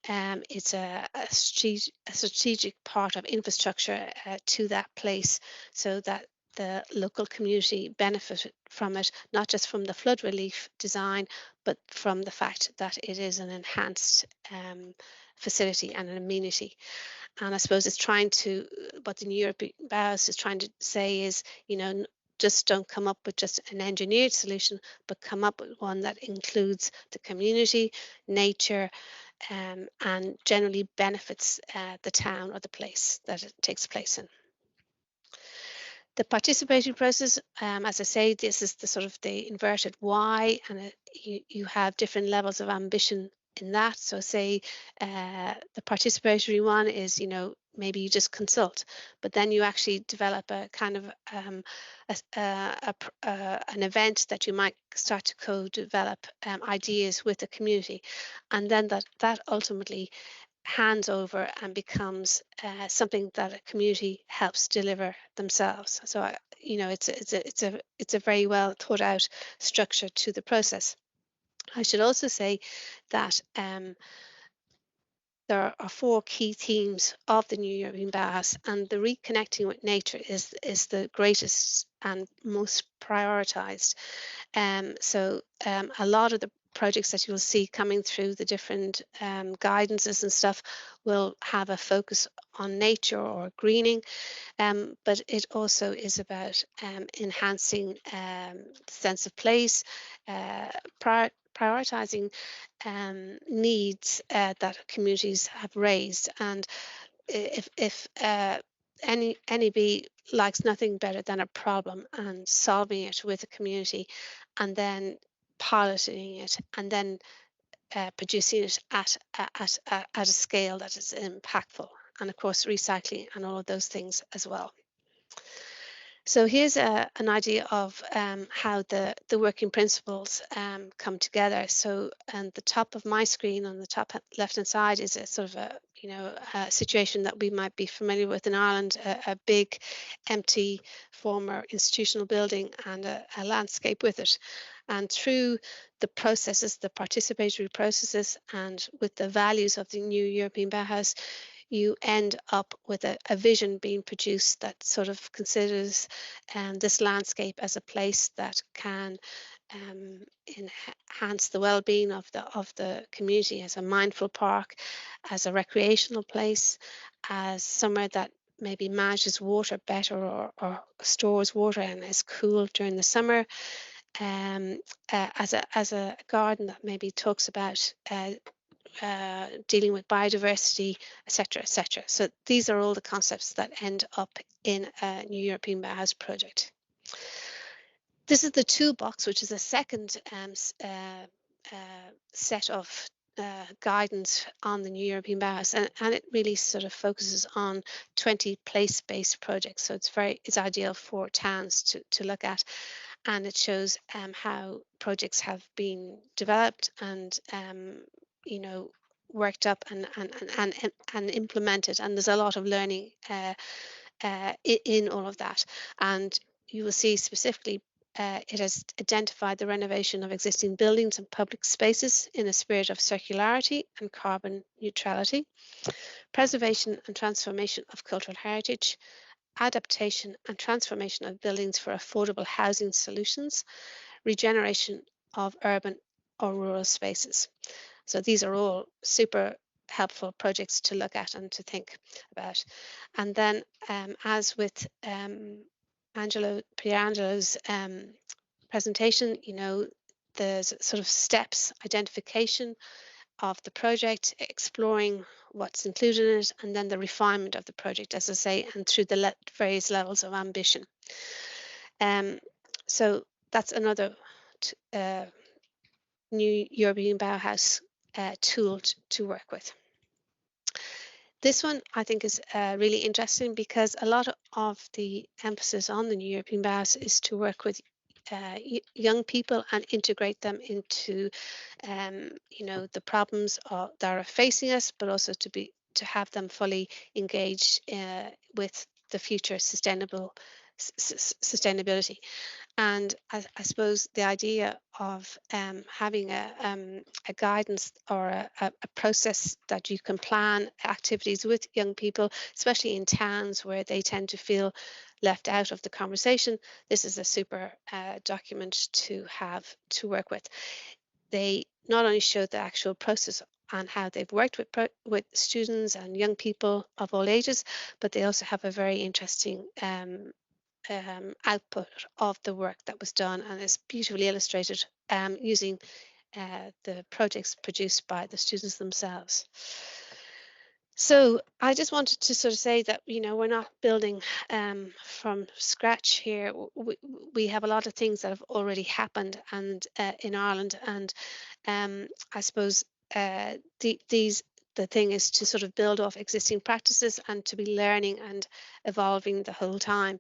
It's a strategic part of infrastructure to that place, so that the local community benefit from it, not just from the flood relief design, but from the fact that it is an enhanced facility and an amenity. And I suppose it's trying to, what the New European Bauhaus is trying to say is, you know, just don't come up with just an engineered solution, but come up with one that includes the community, nature, and generally benefits the town or the place that it takes place in. The participatory process, as I say, this is the sort of the inverted Y, and you have different levels of ambition in that. So say the participatory one is, you know, maybe you just consult, but then you actually develop a kind of an event that you might start to co-develop ideas with the community, and then that ultimately hands over and becomes something that a community helps deliver themselves. So you know, it's a very well thought out structure to the process. I should also say that there are four key themes of the New European Bauhaus, and the reconnecting with nature is the greatest and most prioritized. So a lot of the projects that you'll see coming through the different guidances and stuff will have a focus on nature or greening, but it also is about enhancing sense of place, prioritizing needs that communities have raised. And if NEB likes nothing better than a problem and solving it with a community, and then piloting it, and then producing it at a scale that is impactful, and of course recycling and all of those things as well. So here's an idea of how the working principles come together. So on the top of my screen, on the top left-hand side, is a sort of a situation that we might be familiar with in Ireland, a big empty former institutional building and a landscape with it. And through the processes, the participatory processes, and with the values of the new European Bauhaus, you end up with a vision being produced that sort of considers this landscape as a place that can enhance the well-being of the community, as a mindful park, as a recreational place, as somewhere that maybe manages water better or stores water and is cool during the summer, as a garden that maybe talks about dealing with biodiversity, etc., etc. So these are all the concepts that end up in a new European Bauhaus project. This is the toolbox, which is a second set of guidance on the new European Bauhaus, and it really sort of focuses on 20 place-based projects. So it's ideal for towns to look at, and it shows how projects have been developed and worked up and implemented, and there's a lot of learning in all of that. And you will see specifically it has identified the renovation of existing buildings and public spaces in a spirit of circularity and carbon neutrality, preservation and transformation of cultural heritage, adaptation and transformation of buildings for affordable housing solutions, regeneration of urban or rural spaces. So these are all super helpful projects to look at and to think about. And then as with Pierangelo's presentation, there's sort of steps, identification of the project, exploring what's included in it, and then the refinement of the project, as I say, and through the various levels of ambition. So that's another new European Bauhaus tool to work with. This one I think is really interesting because a lot of the emphasis on the new European Bauhaus is to work with young people and integrate them into the problems that are facing us, but also to have them fully engaged with the future sustainability. And I suppose the idea of having a guidance or a process that you can plan activities with young people, especially in towns where they tend to feel left out of the conversation, this is a super document to have to work with. They not only show the actual process and how they've worked with students and young people of all ages, but they also have a very interesting output of the work that was done, and is beautifully illustrated using the projects produced by the students themselves. So I just wanted to sort of say that, we're not building from scratch here. We have a lot of things that have already happened and in Ireland, and I suppose the thing is to sort of build off existing practices and to be learning and evolving the whole time.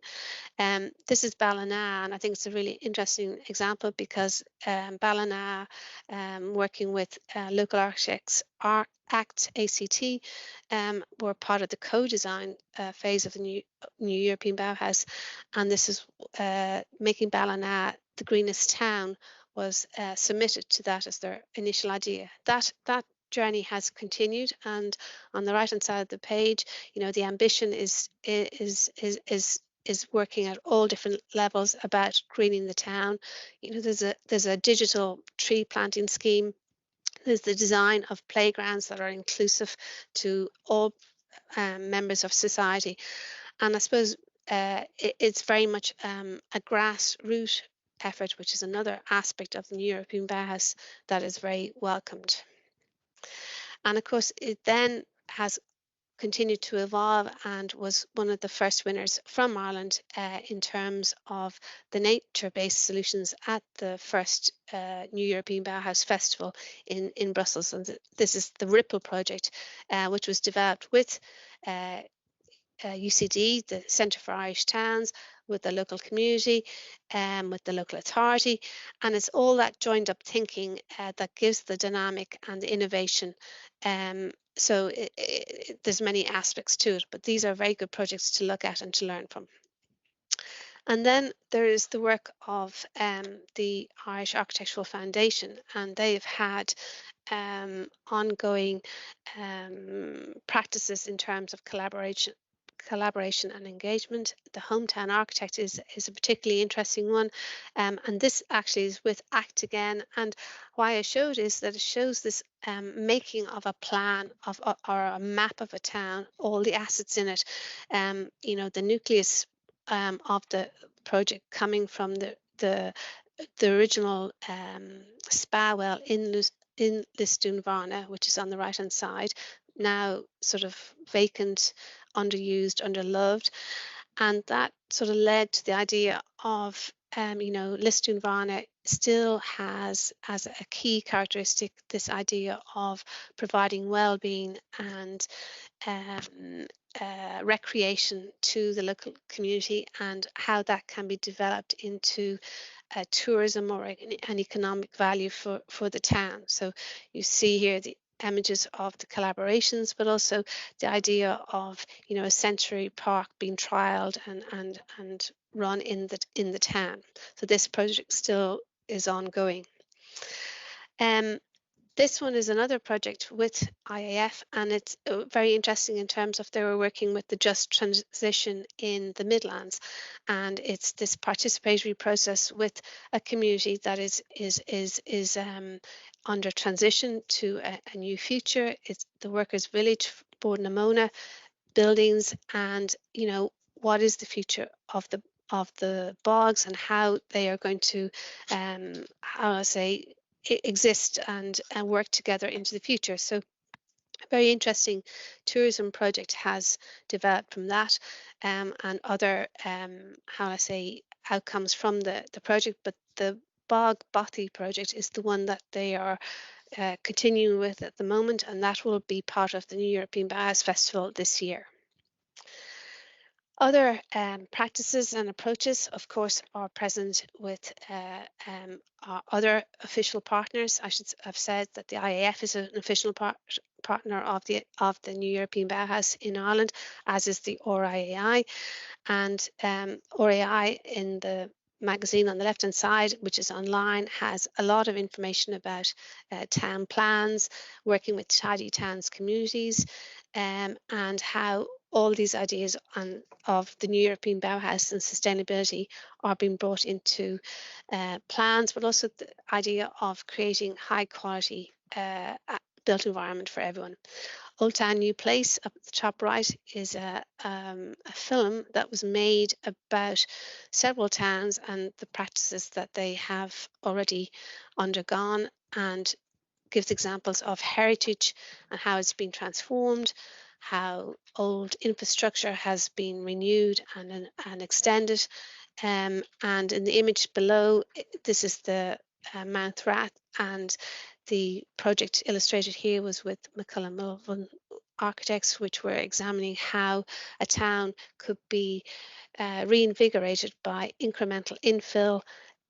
This is Ballina, and I think it's a really interesting example because Ballina, working with local architects, ACT, were part of the co-design phase of the new European Bauhaus, and this is making Ballina the greenest town was submitted to that as their initial idea. That journey has continued, and on the right hand side of the page, the ambition is working at all different levels about greening the town. There's a digital tree planting scheme. There's the design of playgrounds that are inclusive to all members of society, and I suppose it's very much a grassroots effort, which is another aspect of the new European Bauhaus that is very welcomed. And of course, it then has continued to evolve and was one of the first winners from Ireland in terms of the nature-based solutions at the first New European Bauhaus Festival in Brussels. And this is the Ripple project, which was developed with UCD, the Centre for Irish Towns, with the local community, with the local authority, and it's all that joined up thinking that gives the dynamic and the innovation. So there's many aspects to it, but these are very good projects to look at and to learn from. And then there is the work of the Irish Architectural Foundation, and they've had ongoing practices in terms of collaboration and engagement. The hometown architect is a particularly interesting one, and this actually is with ACT again. And why I showed is that it shows this making of a plan of or a map of a town, all the assets in it, you know, the nucleus of the project coming from the original spa well in Lisdoonvarna, which is on the right hand side, now sort of vacant, underused, underloved, and that sort of led to the idea of you know, Lisdoonvarna still has as a key characteristic this idea of providing well-being and recreation to the local community, and how that can be developed into tourism or an economic value for the town. So you see here the images of the collaborations, but also the idea of, you know, a sensory park being trialed and run in the town. So this project still is ongoing. This one is another project with IAF, and it's very interesting in terms of they were working with the just transition in the Midlands, and it's this participatory process with a community that is under transition to a new future. It's the workers' village, Bordnamona buildings, and you know, what is the future of the bogs and how they are going to how I say exist and work together into the future. So a very interesting tourism project has developed from that, and other how I say outcomes from the project. But the Bog Bothy project is the one that they are continuing with at the moment, and that will be part of the New European Bauhaus Festival this year. Other practices and approaches, of course, are present with our other official partners. I should have said that the IAF is an official partner of the New European Bauhaus in Ireland, as is the RIAI. And RIAI in the magazine on the left hand side, which is online, has a lot of information about town plans, working with tidy towns communities, and how all these ideas of the New European Bauhaus and sustainability are being brought into plans, but also the idea of creating high quality built environment for everyone. Old Town New Place up at the top right is a film that was made about several towns and the practices that they have already undergone, and gives examples of heritage and how it's been transformed, how old infrastructure has been renewed and extended. And in the image below, this is the Mount Rath, and the project illustrated here was with McCullough Mulvin architects, which were examining how a town could be reinvigorated by incremental infill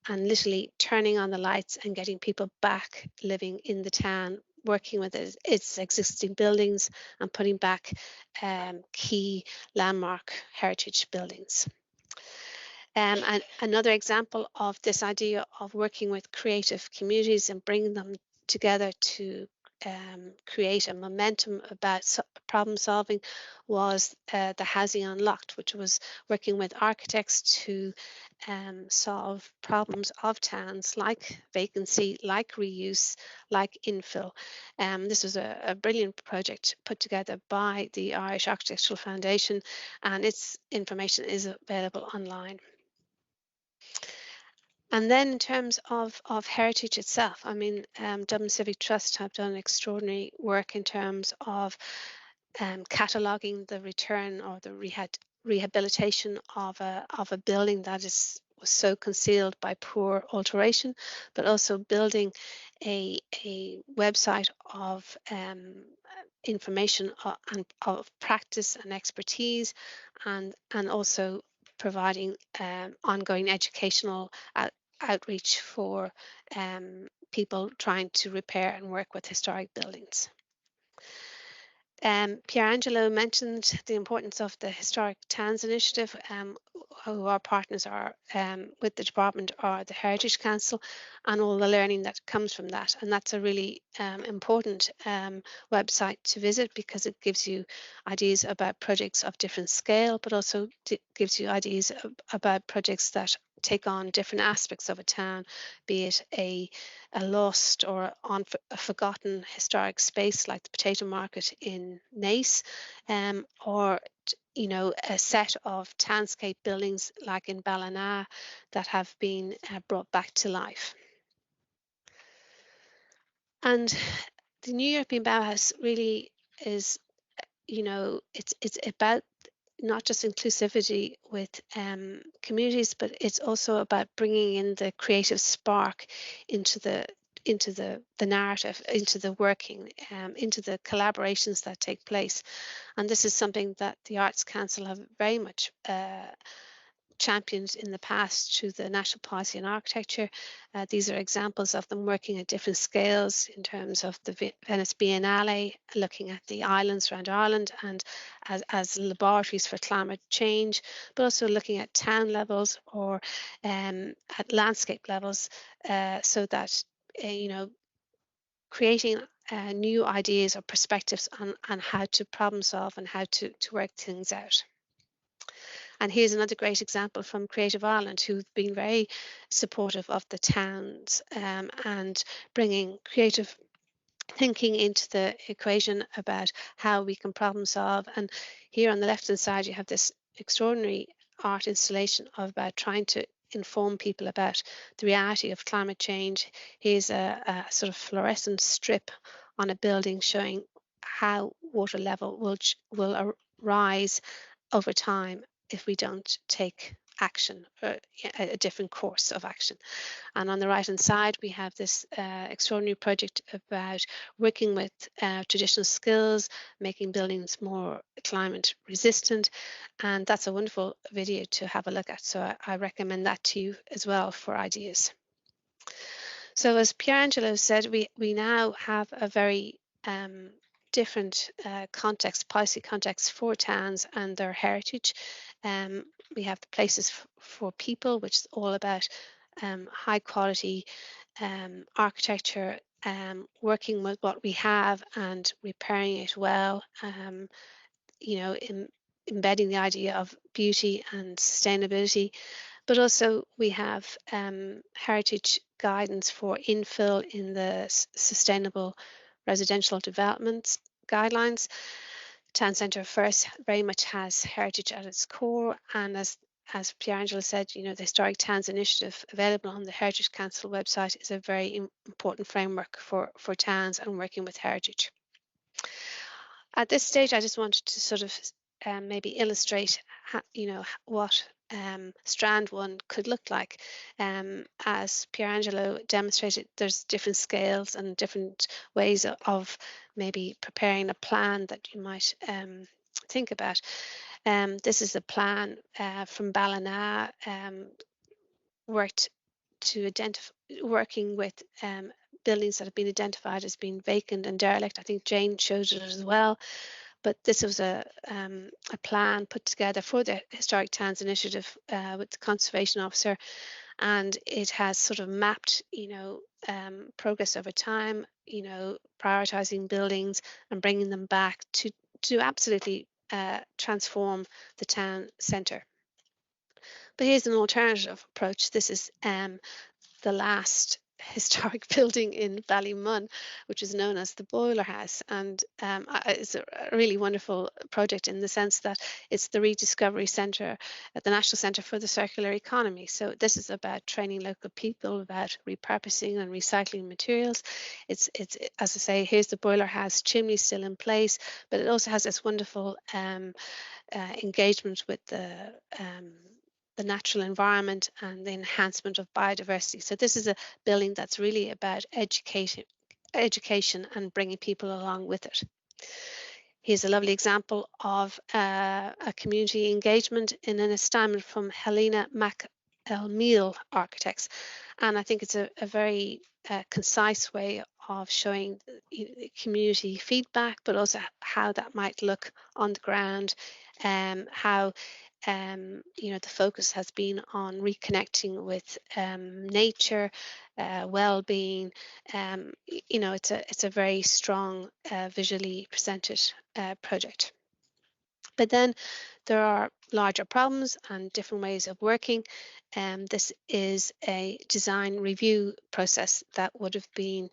and literally turning on the lights and getting people back living in the town, working with its existing buildings and putting back key landmark heritage buildings. And another example of this idea of working with creative communities and bringing them together to create a momentum about problem solving was the Housing Unlocked, which was working with architects to solve problems of towns like vacancy, like reuse, like infill. This was a brilliant project put together by the Irish Architectural Foundation, and its information is available online. And then in terms of heritage itself, I mean, Dublin Civic Trust have done extraordinary work in terms of cataloguing the return or the rehabilitation of a building that was so concealed by poor alteration, but also building a website of information and of practice and expertise, and also providing ongoing educational outreach for people trying to repair and work with historic buildings. Pierangelo mentioned the importance of the Historic Towns Initiative, who our partners are with the department are the Heritage Council, and all the learning that comes from that. And that's a really important website to visit, because it gives you ideas about projects of different scale, but also gives you ideas about projects that take on different aspects of a town, be it a lost or a forgotten historic space like the potato market in Naas, or a set of townscape buildings like in Ballina that have been brought back to life. And the New European Bauhaus really is, it's about not just inclusivity with communities, but it's also about bringing in the creative spark into the narrative, into the working, into the collaborations that take place. And this is something that the Arts Council have very much championed in the past through the National Policy on Architecture. These are examples of them working at different scales in terms of the Venice Biennale, looking at the islands around Ireland and as laboratories for climate change, but also looking at town levels or at landscape levels, so that creating new ideas or perspectives on how to problem solve and how to work things out. And here's another great example from Creative Ireland, who've been very supportive of the towns and bringing creative thinking into the equation about how we can problem solve. And here on the left hand side, you have this extraordinary art installation about trying to inform people about the reality of climate change. Here's a sort of fluorescent strip on a building showing how water level will rise over time if we don't take action, or a different course of action. And on the right hand side, we have this extraordinary project about working with traditional skills, making buildings more climate resistant. And that's a wonderful video to have a look at. So I recommend that to you as well for ideas. So as Pierangelo said, we now have a very different policy context for towns and their heritage. We have the places for people, which is all about high quality architecture, working with what we have and repairing it well, embedding the idea of beauty and sustainability. But also we have heritage guidance for infill in the sustainable residential development guidelines. Town Centre First very much has heritage at its core, and as Pierangelo said, the Historic Towns Initiative available on the Heritage Council website is a very important framework for towns and working with heritage. At this stage, I just wanted to sort of maybe illustrate what strand one could look like. As Pierangelo demonstrated, there's different scales and different ways of maybe preparing a plan that you might think about. This is a plan from Ballina, working with buildings that have been identified as being vacant and derelict. I think Jane showed it as well. But this was a plan put together for the Historic Towns Initiative with the Conservation Officer, and it has sort of mapped, progress over time, prioritising buildings and bringing them back to absolutely transform the town centre. But here's an alternative approach. This is the last historic building in Ballymun, which is known as the Boiler House, and it's a really wonderful project in the sense that it's the rediscovery centre at the National Centre for the Circular Economy. So this is about training local people about repurposing and recycling materials. It's as I say, here's the Boiler House, chimney still in place, but it also has this wonderful engagement with the natural environment and the enhancement of biodiversity. So this is a building that's really about education and bringing people along with it. Here's a lovely example of a community engagement in an assignment from Helena McElmeal Architects. And I think it's a very concise way of showing community feedback, but also how that might look on the ground, how the focus has been on reconnecting with nature, well-being. It's a very strong visually presented project. But then there are larger problems and different ways of working. This is a design review process that would have been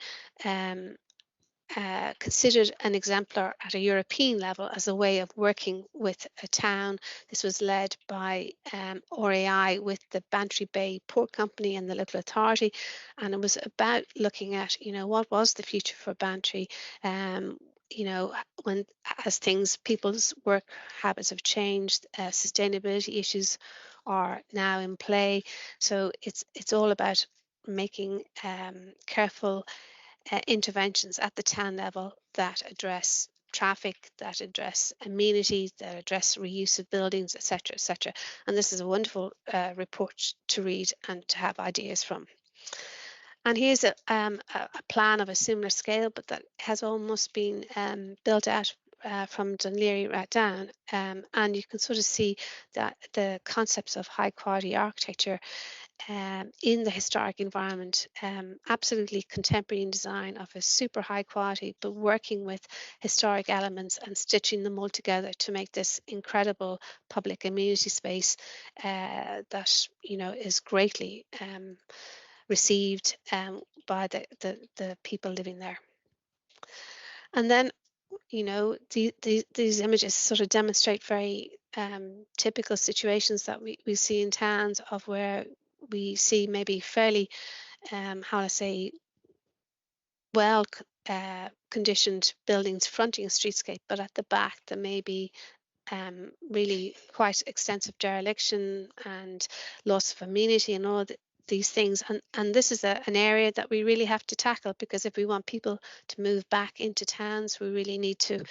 considered an exemplar at a European level as a way of working with a town. This was led by RAI with the Bantry Bay Port Company and the local authority, and it was about looking at, what was the future for Bantry. When as people's work habits have changed, sustainability issues are now in play. So it's all about making careful interventions at the town level that address traffic, that address amenities, that address reuse of buildings, etc., etc. And this is a wonderful report to read and to have ideas from. And here's a plan of a similar scale, but that has almost been built out from Dún Laoghaire right down. And you can sort of see that the concepts of high quality architecture in the historic environment, absolutely contemporary in design of a super high quality, but working with historic elements and stitching them all together to make this incredible public amenity space that is greatly received by the people living there. And then these images sort of demonstrate very typical situations that we see in towns, of where we see maybe fairly, how to say, well conditioned buildings fronting a streetscape, but at the back there may be really quite extensive dereliction and loss of amenity and all these things. And this is an area that we really have to tackle, because if we want people to move back into towns, we really need to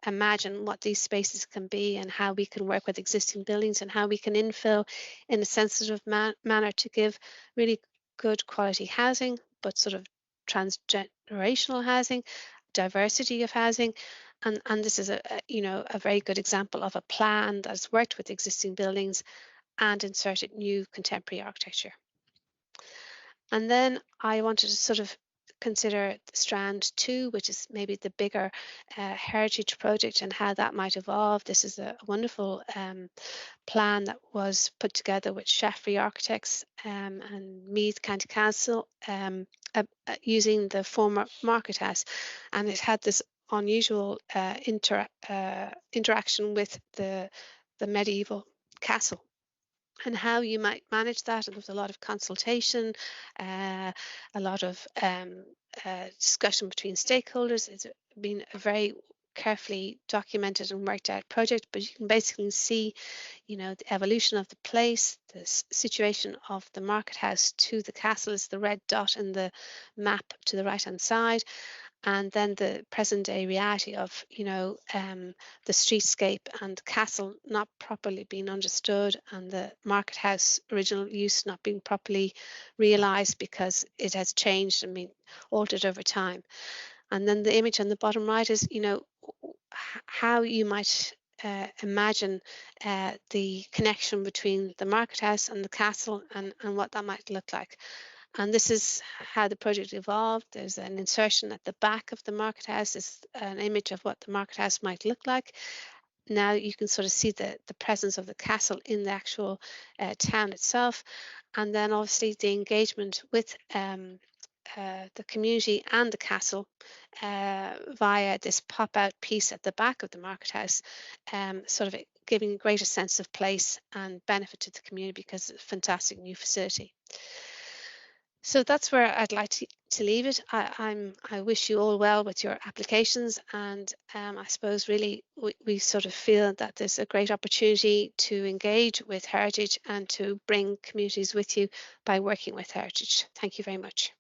imagine what these spaces can be and how we can work with existing buildings and how we can infill in a sensitive manner to give really good quality housing, but sort of transgenerational housing, diversity of housing. And this is a very good example of a plan that's worked with existing buildings and inserted new contemporary architecture. And then I wanted to sort of consider strand 2, which is maybe the bigger heritage project and how that might evolve. This is a wonderful plan that was put together with Shaftesbury Architects and Meath County Council, using the former market house, and it had this unusual interaction with the medieval castle and how you might manage that. And there was a lot of consultation, a lot of discussion between stakeholders. It's been a very carefully documented and worked out project, but you can basically see, the evolution of the place, the situation of the market house to the castle is the red dot in the map to the right hand side. And then the present day reality of the streetscape and the castle not properly being understood, and the market house original use not being properly realized because it has changed and been altered over time. And then the image on the bottom right is how you might imagine the connection between the market house and the castle, and what that might look like. And this is how the project evolved. There's an insertion at the back of the market house, is an image of what the market house might look like. Now you can sort of see the presence of the castle in the actual town itself. And then obviously the engagement with the community and the castle via this pop-out piece at the back of the market house, sort of giving a greater sense of place and benefit to the community because it's a fantastic new facility. So that's where I'd like to leave it. I wish you all well with your applications, and I suppose really we sort of feel that there's a great opportunity to engage with heritage and to bring communities with you by working with heritage. Thank you very much.